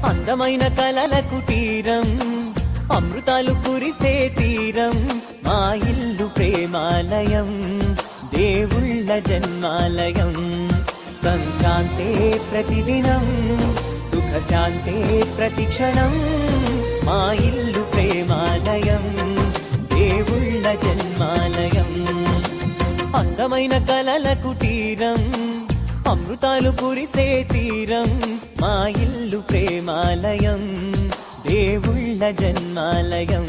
అందమైన కలల కుటీరం, అమృతాలు కురిసే తీరం, మా ఇల్లు ప్రేమాలయం, దేవుళ్ళ జన్మాలయం. సంక్రాంతే ప్రతిదినం, సుఖశాంతే ప్రతిక్షణం, మా ఇల్లు ప్రేమాలయం, దేవుళ్ళ జన్మాలయం. అందమైన కలల కుటీరం, అమృతాలు కురిసే తీరం, మా ఇల్లు ప్రేమాలయం, దేవుళ్ళ జన్మాలయం.